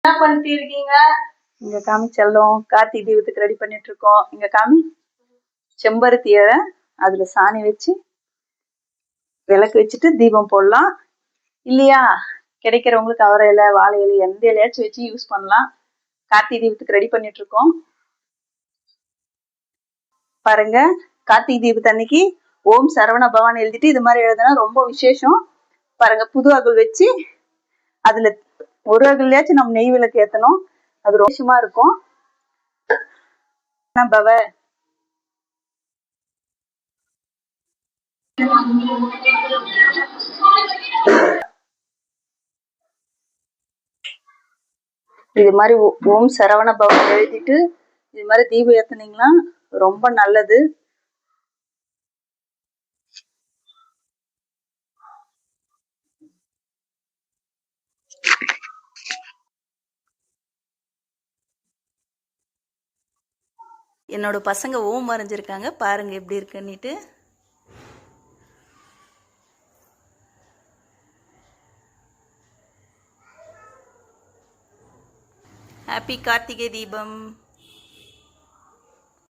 என்ன பண்ணிட்டு இருக்கீங்க? இங்க காமி செல்லம் கார்த்திகை தீபத்துக்கு ரெடி பண்ணிட்டு இருக்கோம். இங்க காமி செம்பருத்தி இலை, அதுல சாணி வச்சு விளக்கு வச்சுட்டு தீபம் போடலாம். இல்லையா கிடைக்கிறவங்களுக்கு அவரை இலை, வாழை இலை, எந்த இலையாச்சும் வச்சு யூஸ் பண்ணலாம். கார்த்திகை தீபத்துக்கு ரெடி பண்ணிட்டு இருக்கோம். பாருங்க, கார்த்திகை தீபத்தன்னைக்கு ஓம் சரவண பவான் எழுதிட்டு இது மாதிரி எழுதுனா ரொம்ப விசேஷம். பாருங்க, புது அகல் வச்சு அதுல ஒரு அகல்லையாச்சும் நம்ம நெய் விளக்கு ஏத்தணும். அது ரோஷமா இருக்கும். பவ இது மாதிரி ஓம் சரவண பவன் எழுதிட்டு இது மாதிரி தீபம் ஏத்துனீங்கன்னா ரொம்ப நல்லது. என்னோட பசங்க ஓம் வரைஞ்சிருக்காங்க, பாருங்க எப்படி இருக்குன்னுட்டு. ஹாப்பி கார்த்திகை தீபம்.